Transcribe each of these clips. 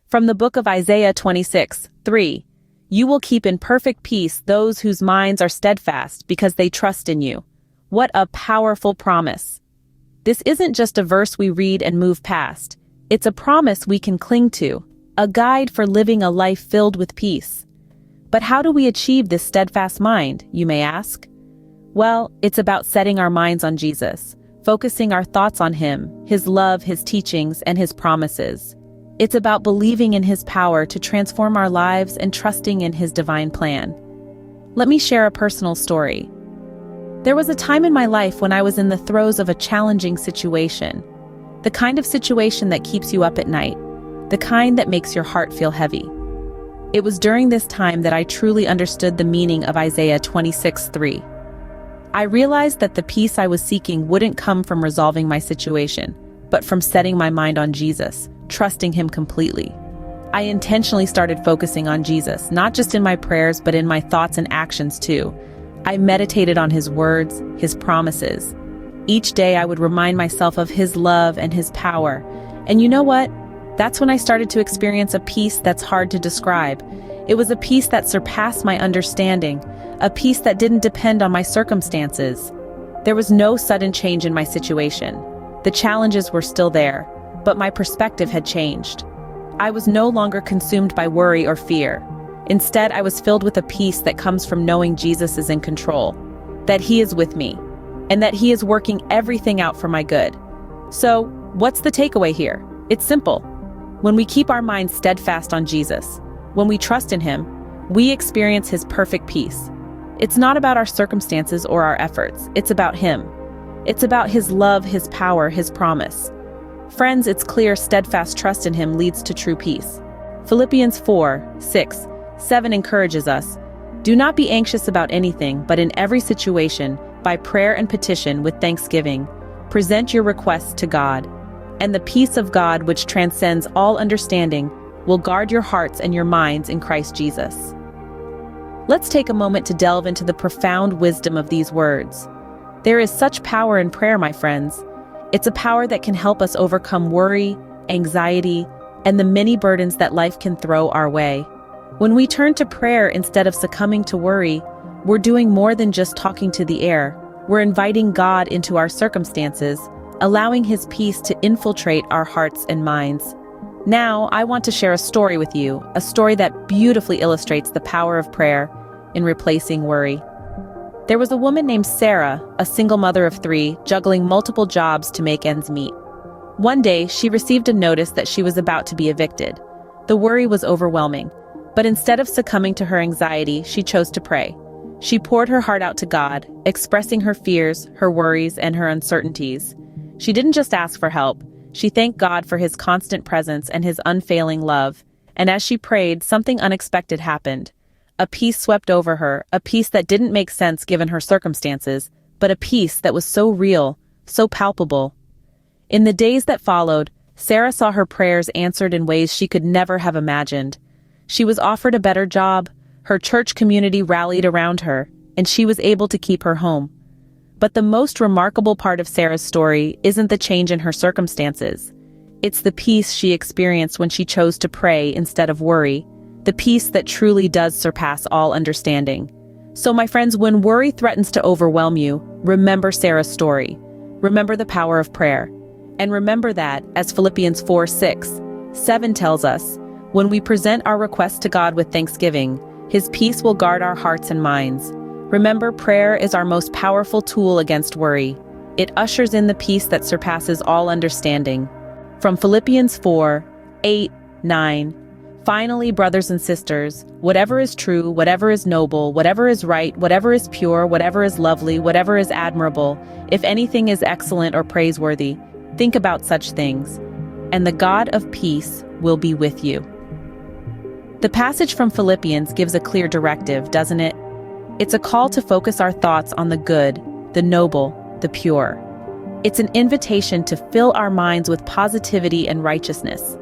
From the book of Isaiah 26:3, you will keep in perfect peace those whose minds are steadfast because they trust in you. What a powerful promise. This isn't just a verse we read and move past. It's a promise we can cling to, a guide for living a life filled with peace. But how do we achieve this steadfast mind, you may ask? Well, it's about setting our minds on Jesus, focusing our thoughts on Him, His love, His teachings, and His promises. It's about believing in His power to transform our lives and trusting in His divine plan. Let me share a personal story. There was a time in my life when I was in the throes of a challenging situation. The kind of situation that keeps you up at night. The kind that makes your heart feel heavy. It was during this time that I truly understood the meaning of Isaiah 26:3. I realized that the peace I was seeking wouldn't come from resolving my situation, but from setting my mind on Jesus, trusting Him completely. I intentionally started focusing on Jesus, not just in my prayers, but in my thoughts and actions too. I meditated on His words, His promises. Each day I would remind myself of His love and His power. And you know what? That's when I started to experience a peace that's hard to describe. It was a peace that surpassed my understanding, a peace that didn't depend on my circumstances. There was no sudden change in my situation. The challenges were still there, but my perspective had changed. I was no longer consumed by worry or fear. Instead, I was filled with a peace that comes from knowing Jesus is in control, that He is with me, and that He is working everything out for my good. So, what's the takeaway here? It's simple. When we keep our minds steadfast on Jesus, when we trust in Him, we experience His perfect peace. It's not about our circumstances or our efforts. It's about Him. It's about His love, His power, His promise. Friends, it's clear steadfast trust in Him leads to true peace. Philippians 4:6-7 encourages us, "Do not be anxious about anything, but in every situation, by prayer and petition with thanksgiving, present your requests to God. And the peace of God, which transcends all understanding, will guard your hearts and your minds in Christ Jesus." Let's take a moment to delve into the profound wisdom of these words. There is such power in prayer, my friends. It's a power that can help us overcome worry, anxiety, and the many burdens that life can throw our way. When we turn to prayer instead of succumbing to worry, we're doing more than just talking to the air. We're inviting God into our circumstances, allowing His peace to infiltrate our hearts and minds. Now, I want to share a story with you, a story that beautifully illustrates the power of prayer in replacing worry. There was a woman named Sarah, a single mother of 3, juggling multiple jobs to make ends meet. One day, she received a notice that she was about to be evicted. The worry was overwhelming, but instead of succumbing to her anxiety, she chose to pray. She poured her heart out to God, expressing her fears, her worries, and her uncertainties. She didn't just ask for help. She thanked God for His constant presence and His unfailing love. And as she prayed, something unexpected happened. A peace swept over her, a peace that didn't make sense given her circumstances, but a peace that was so real, so palpable. In the days that followed, Sarah saw her prayers answered in ways she could never have imagined. She was offered a better job, her church community rallied around her, and she was able to keep her home. But the most remarkable part of Sarah's story isn't the change in her circumstances. It's the peace she experienced when she chose to pray instead of worry, the peace that truly does surpass all understanding. So my friends, when worry threatens to overwhelm you, remember Sarah's story. Remember the power of prayer. And remember that, as Philippians 4:6-7 tells us, when we present our requests to God with thanksgiving, His peace will guard our hearts and minds. Remember, prayer is our most powerful tool against worry. It ushers in the peace that surpasses all understanding. From Philippians 4:8-9, finally, brothers and sisters, whatever is true, whatever is noble, whatever is right, whatever is pure, whatever is lovely, whatever is admirable, if anything is excellent or praiseworthy, think about such things, and the God of peace will be with you. The passage from Philippians gives a clear directive, doesn't it? It's a call to focus our thoughts on the good, the noble, the pure. It's an invitation to fill our minds with positivity and righteousness.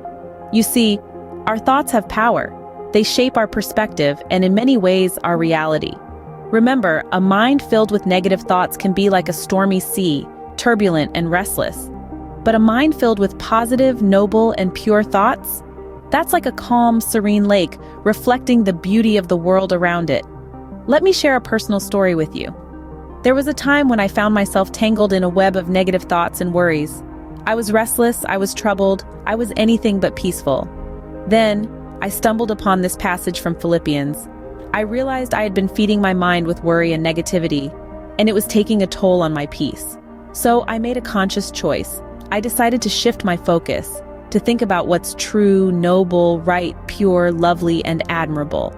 You see, our thoughts have power. They shape our perspective and in many ways our reality. Remember, a mind filled with negative thoughts can be like a stormy sea, turbulent and restless. But a mind filled with positive, noble, and pure thoughts? That's like a calm, serene lake, reflecting the beauty of the world around it. Let me share a personal story with you. There was a time when I found myself tangled in a web of negative thoughts and worries. I was restless, I was troubled, I was anything but peaceful. Then, I stumbled upon this passage from Philippians. I realized I had been feeding my mind with worry and negativity, and it was taking a toll on my peace. So I made a conscious choice. I decided to shift my focus, to think about what's true, noble, right, pure, lovely, and admirable.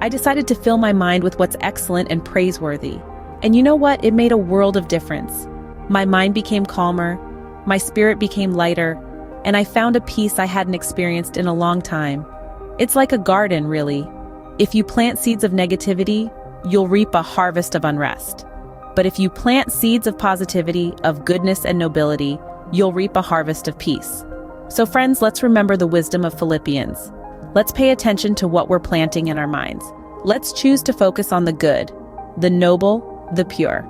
I decided to fill my mind with what's excellent and praiseworthy. And you know what? It made a world of difference. My mind became calmer, my spirit became lighter, and I found a peace I hadn't experienced in a long time. It's like a garden, really. If you plant seeds of negativity, you'll reap a harvest of unrest. But if you plant seeds of positivity, of goodness and nobility, you'll reap a harvest of peace. So friends, let's remember the wisdom of Philippians. Let's pay attention to what we're planting in our minds. Let's choose to focus on the good, the noble, the pure.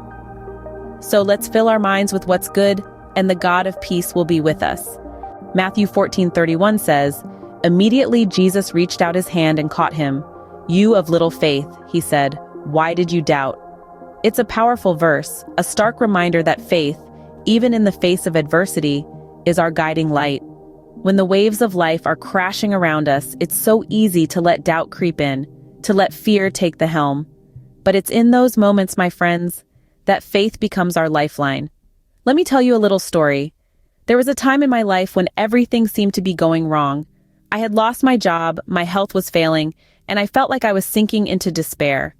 So let's fill our minds with what's good, and the God of peace will be with us. Matthew 14:31 says, "Immediately Jesus reached out his hand and caught him. 'You of little faith,' he said, 'why did you doubt?'" It's a powerful verse, a stark reminder that faith, even in the face of adversity, is our guiding light. When the waves of life are crashing around us, it's so easy to let doubt creep in, to let fear take the helm. But it's in those moments, my friends, that faith becomes our lifeline. Let me tell you a little story. There was a time in my life when everything seemed to be going wrong. I had lost my job, my health was failing, and I felt like I was sinking into despair.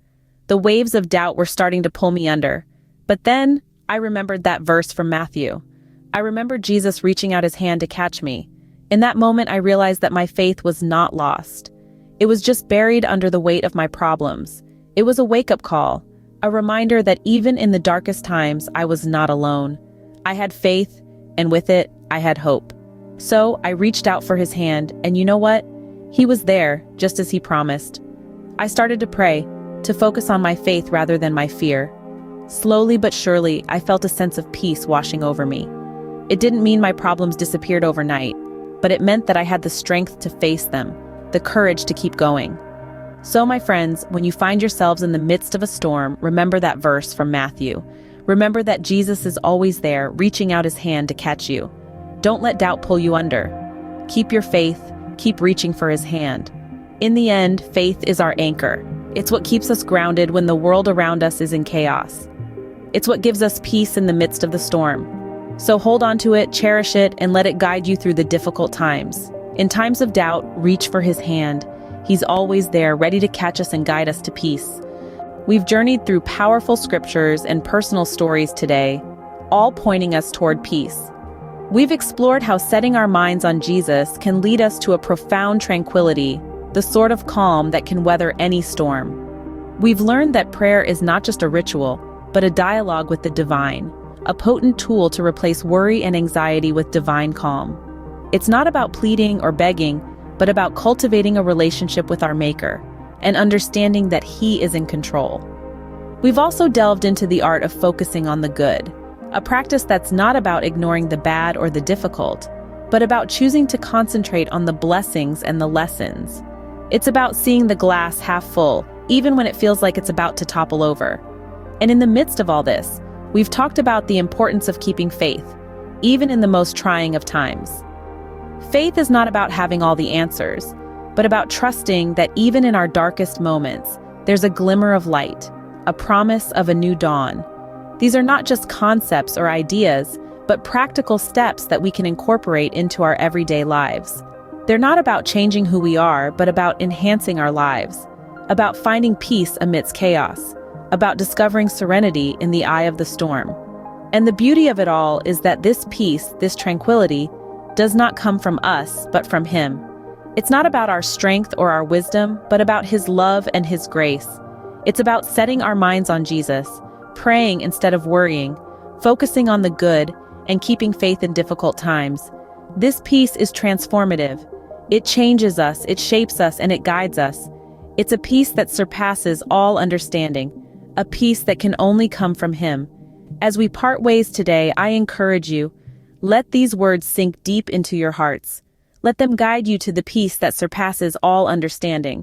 The waves of doubt were starting to pull me under. But then, I remembered that verse from Matthew. I remembered Jesus reaching out his hand to catch me. In that moment, I realized that my faith was not lost. It was just buried under the weight of my problems. It was a wake-up call, a reminder that even in the darkest times, I was not alone. I had faith, and with it, I had hope. So I reached out for his hand, and you know what? He was there, just as he promised. I started to pray, to focus on my faith rather than my fear. Slowly but surely, I felt a sense of peace washing over me. It didn't mean my problems disappeared overnight, but it meant that I had the strength to face them, the courage to keep going. So my friends, when you find yourselves in the midst of a storm, remember that verse from Matthew. Remember that Jesus is always there, reaching out his hand to catch you. Don't let doubt pull you under. Keep your faith, keep reaching for his hand. In the end, faith is our anchor. It's what keeps us grounded when the world around us is in chaos. It's what gives us peace in the midst of the storm. So hold on to it, cherish it, and let it guide you through the difficult times. In times of doubt, reach for his hand. He's always there, ready to catch us and guide us to peace. We've journeyed through powerful scriptures and personal stories today, all pointing us toward peace. We've explored how setting our minds on Jesus can lead us to a profound tranquility, the sort of calm that can weather any storm. We've learned that prayer is not just a ritual, but a dialogue with the divine, a potent tool to replace worry and anxiety with divine calm. It's not about pleading or begging, but about cultivating a relationship with our Maker and understanding that He is in control. We've also delved into the art of focusing on the good, a practice that's not about ignoring the bad or the difficult, but about choosing to concentrate on the blessings and the lessons. It's about seeing the glass half full, even when it feels like it's about to topple over. And in the midst of all this, we've talked about the importance of keeping faith, even in the most trying of times. Faith is not about having all the answers, but about trusting that even in our darkest moments, there's a glimmer of light, a promise of a new dawn. These are not just concepts or ideas, but practical steps that we can incorporate into our everyday lives. They're not about changing who we are, but about enhancing our lives, about finding peace amidst chaos, about discovering serenity in the eye of the storm. And the beauty of it all is that this peace, this tranquility, does not come from us, but from Him. It's not about our strength or our wisdom, but about His love and His grace. It's about setting our minds on Jesus, praying instead of worrying, focusing on the good, and keeping faith in difficult times. This peace is transformative. It changes us, it shapes us, and it guides us. It's a peace that surpasses all understanding, a peace that can only come from Him. As we part ways today, I encourage you, let these words sink deep into your hearts. Let them guide you to the peace that surpasses all understanding.